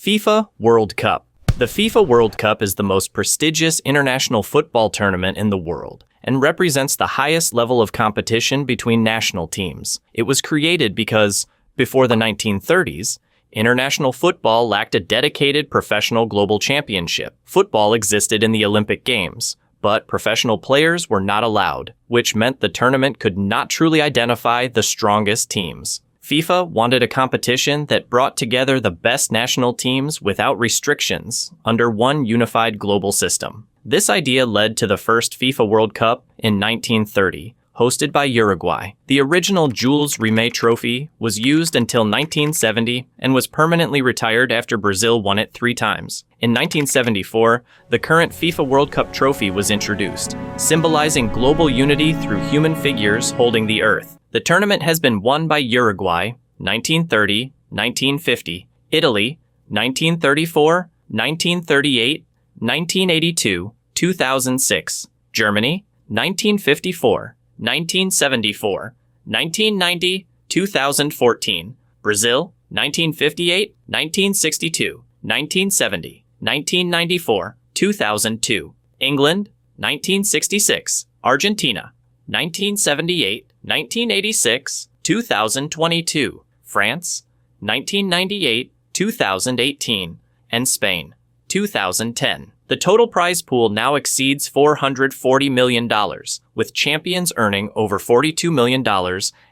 FIFA World Cup. The FIFA World Cup is the most prestigious international football tournament in the world and represents the highest level of competition between national teams. It was created because, before the 1930s, international football lacked a dedicated professional global championship. Football existed in the Olympic Games, but professional players were not allowed, which meant the tournament could not truly identify the strongest teams. FIFA wanted a competition that brought together the best national teams without restrictions under one unified global system. This idea led to the first FIFA World Cup in 1930, hosted by Uruguay. The original Jules Rimet trophy was used until 1970 and was permanently retired after Brazil won it 3 times. In 1974, the current FIFA World Cup trophy was introduced, symbolizing global unity through human figures holding the earth. The tournament has been won by Uruguay, 1930, 1950, Italy, 1934, 1938, 1982, 2006, Germany, 1954, 1974, 1990, 2014, Brazil, 1958, 1962, 1970, 1994, 2002, England, 1966, Argentina, 1978, 1986, 2022, France, 1998, 2018, and Spain, 2010. The total prize pool now exceeds $440 million, with champions earning over $42 million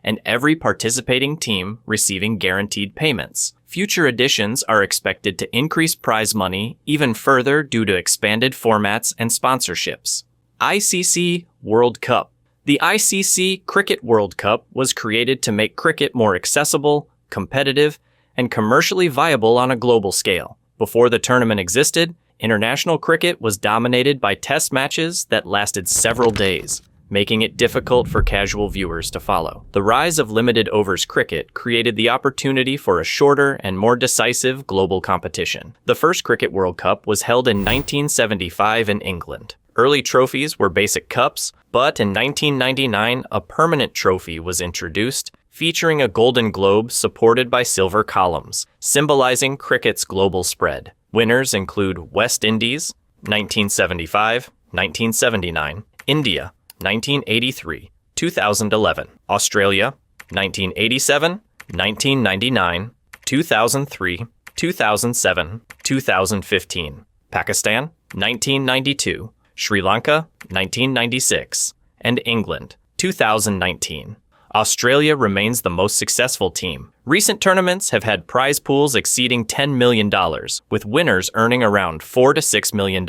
and every participating team receiving guaranteed payments. Future editions are expected to increase prize money even further due to expanded formats and sponsorships. ICC World Cup. The ICC Cricket World Cup was created to make cricket more accessible, competitive, and commercially viable on a global scale. Before the tournament existed, international cricket was dominated by test matches that lasted several days, making it difficult for casual viewers to follow. The rise of limited overs cricket created the opportunity for a shorter and more decisive global competition. The first Cricket World Cup was held in 1975 in England. Early trophies were basic cups, but in 1999, a permanent trophy was introduced, featuring a golden globe supported by silver columns, symbolizing cricket's global spread. Winners include West Indies, 1975, 1979, India, 1983, 2011, Australia, 1987, 1999, 2003, 2007, 2015, Pakistan, 1992, Sri Lanka, 1996, and England, 2019. Australia remains the most successful team. Recent tournaments have had prize pools exceeding $10 million, with winners earning around $4 to $6 million.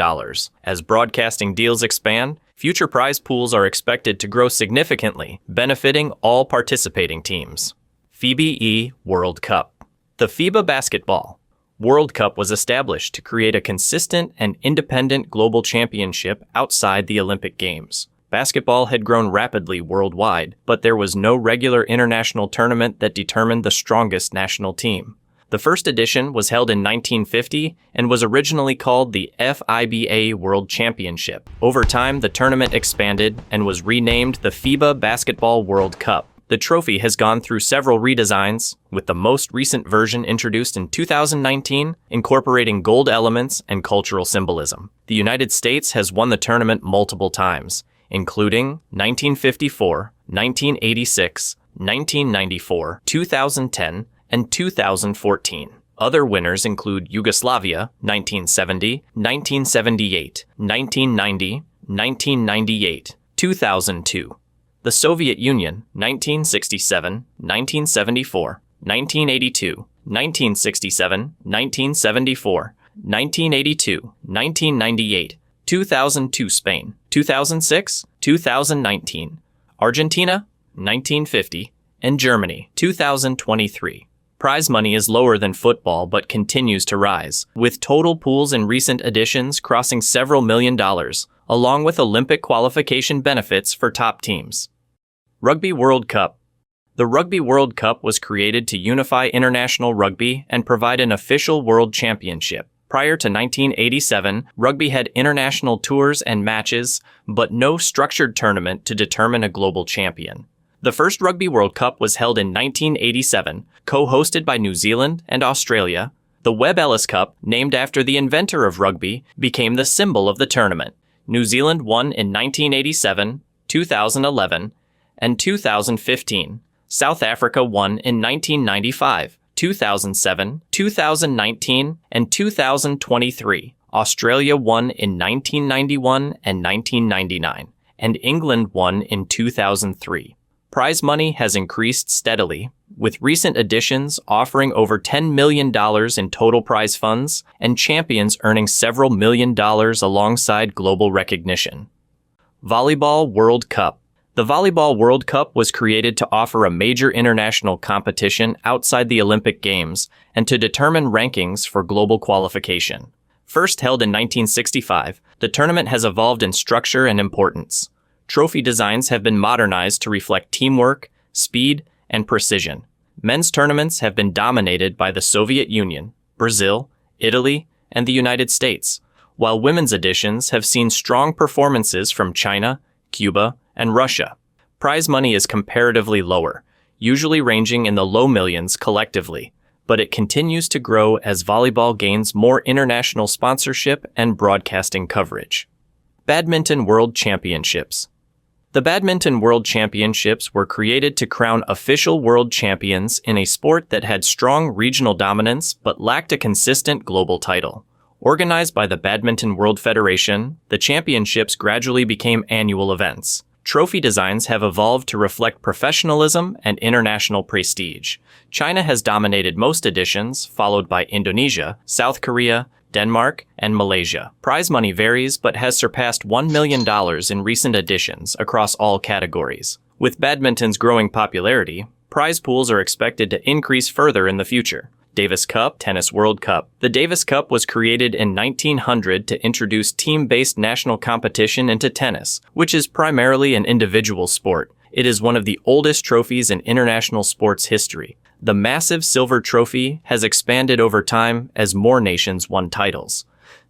As broadcasting deals expand, future prize pools are expected to grow significantly, benefiting all participating teams. FIBA World Cup. The FIBA Basketball World Cup was established to create a consistent and independent global championship outside the Olympic Games. Basketball had grown rapidly worldwide, but there was no regular international tournament that determined the strongest national team. The first edition was held in 1950 and was originally called the FIBA World Championship. Over time, the tournament expanded and was renamed the FIBA Basketball World Cup. The trophy has gone through several redesigns, with the most recent version introduced in 2019, incorporating gold elements and cultural symbolism. The United States has won the tournament multiple times, including 1954, 1986, 1994, 2010, and 2014. Other winners include Yugoslavia, 1970, 1978, 1990, 1998, 2002. The Soviet Union, 1967, 1974, 1982, 1967, 1974, 1982, 1998, 2002 Spain, 2006, 2019, Argentina, 1950, and Germany, 2023. Prize money is lower than football but continues to rise, with total pools in recent editions crossing several $1 million, along with Olympic qualification benefits for top teams. Rugby World Cup. The Rugby World Cup was created to unify international rugby and provide an official world championship. Prior to 1987, rugby had international tours and matches, but no structured tournament to determine a global champion. The first Rugby World Cup was held in 1987, co-hosted by New Zealand and Australia, The Webb Ellis Cup, named after the inventor of rugby, became the symbol of the tournament. New Zealand won in 1987, 2011, and 2015. South Africa won in 1995, 2007, 2019, and 2023. Australia won in 1991 and 1999, and England won in 2003. Prize money has increased steadily, with recent additions offering over $10 million in total prize funds and champions earning several $1 million alongside global recognition. Volleyball World Cup. The Volleyball World Cup was created to offer a major international competition outside the Olympic Games and to determine rankings for global qualification. First held in 1965, the tournament has evolved in structure and importance. Trophy designs have been modernized to reflect teamwork, speed, and precision. Men's tournaments have been dominated by the Soviet Union, Brazil, Italy, and the United States, while women's editions have seen strong performances from China, Cuba, and Russia. Prize money is comparatively lower, usually ranging in the low millions collectively, but it continues to grow as volleyball gains more international sponsorship and broadcasting coverage. Badminton World Championships. The Badminton World Championships were created to crown official world champions in a sport that had strong regional dominance but lacked a consistent global title. Organized by the Badminton World Federation, the championships gradually became annual events. Trophy designs have evolved to reflect professionalism and international prestige. China has dominated most editions, followed by Indonesia, South Korea, Denmark, and Malaysia. Prize money varies but has surpassed $1 million in recent editions across all categories. With badminton's growing popularity, prize pools are expected to increase further in the future. Davis Cup, Tennis World Cup. The Davis Cup was created in 1900 to introduce team-based national competition into tennis, which is primarily an individual sport. It is one of the oldest trophies in international sports history. The massive silver trophy has expanded over time as more nations won titles.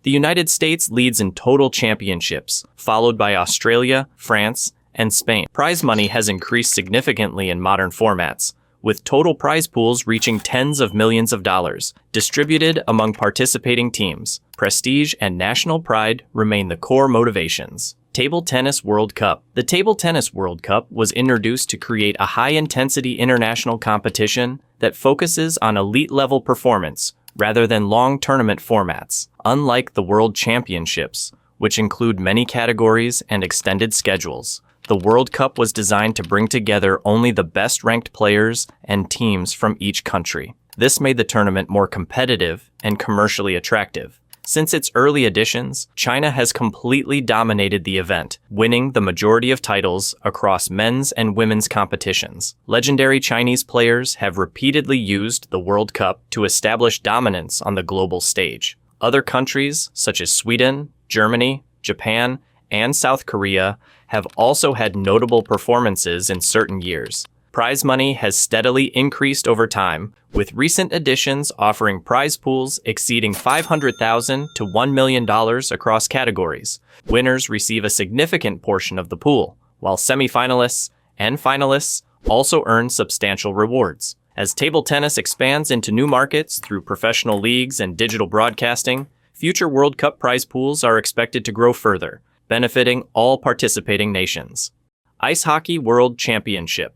The United States leads in total championships, followed by Australia, France, and Spain. Prize money has increased significantly in modern formats, with total prize pools reaching tens of millions of dollars, distributed among participating teams. Prestige and national pride remain the core motivations. Table Tennis World Cup. The Table Tennis World Cup was introduced to create a high-intensity international competition that focuses on elite-level performance rather than long tournament formats. Unlike the World Championships, which include many categories and extended schedules, the World Cup was designed to bring together only the best-ranked players and teams from each country. This made the tournament more competitive and commercially attractive. Since its early editions, China has completely dominated the event, winning the majority of titles across men's and women's competitions. Legendary Chinese players have repeatedly used the World Cup to establish dominance on the global stage. Other countries, such as Sweden, Germany, Japan, and South Korea, have also had notable performances in certain years. Prize money has steadily increased over time, with recent additions offering prize pools exceeding $500,000 to $1 million across categories. Winners receive a significant portion of the pool, while semifinalists and finalists also earn substantial rewards. As table tennis expands into new markets through professional leagues and digital broadcasting, future World Cup prize pools are expected to grow further, benefiting all participating nations. Ice Hockey World Championship.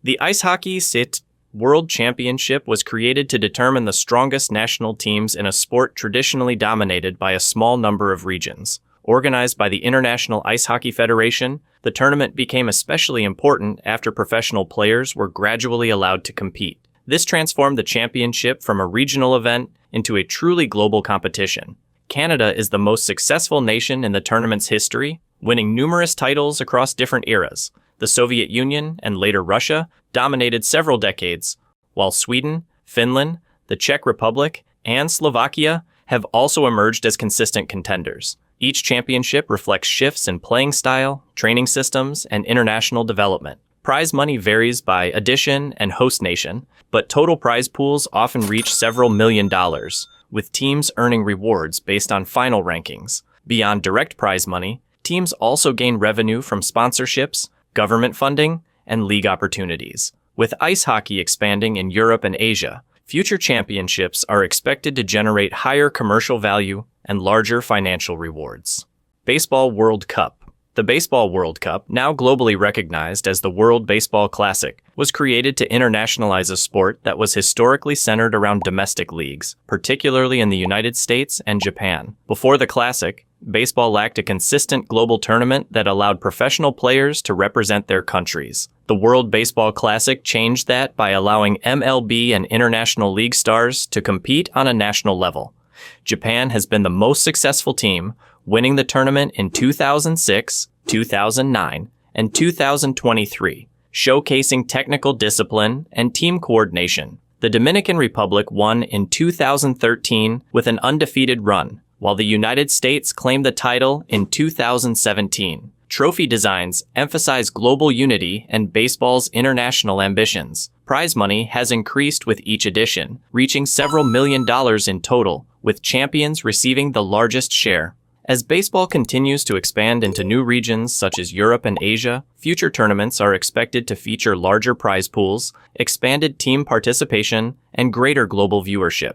The Ice Hockey World Championship was created to determine the strongest national teams in a sport traditionally dominated by a small number of regions. Organized by the International Ice Hockey Federation, the tournament became especially important after professional players were gradually allowed to compete. This transformed the championship from a regional event into a truly global competition. Canada is the most successful nation in the tournament's history, winning numerous titles across different eras. The Soviet Union, and later Russia, dominated several decades, while Sweden, Finland, the Czech Republic, and Slovakia have also emerged as consistent contenders. Each championship reflects shifts in playing style, training systems, and international development. Prize money varies by edition and host nation, but total prize pools often reach several $1 million, with teams earning rewards based on final rankings. Beyond direct prize money, teams also gain revenue from sponsorships, government funding, and league opportunities. With ice hockey expanding in Europe and Asia, Future championships are expected to generate higher commercial value and larger financial rewards. Baseball World Cup. The Baseball World Cup, now globally recognized as the World Baseball Classic, was created to internationalize a sport that was historically centered around domestic leagues, particularly in the United States and Japan. Before the Classic, baseball lacked a consistent global tournament that allowed professional players to represent their countries. The World Baseball Classic changed that by allowing MLB and international league stars to compete on a national level. Japan has been the most successful team, winning the tournament in 2006, 2009, and 2023, showcasing technical discipline and team coordination. The Dominican Republic won in 2013 with an undefeated run, while the United States claimed the title in 2017. Trophy designs emphasize global unity and baseball's international ambitions. Prize money has increased with each edition, reaching several $1 million in total, with champions receiving the largest share. As baseball continues to expand into new regions such as Europe and Asia, future tournaments are expected to feature larger prize pools, expanded team participation, and greater global viewership.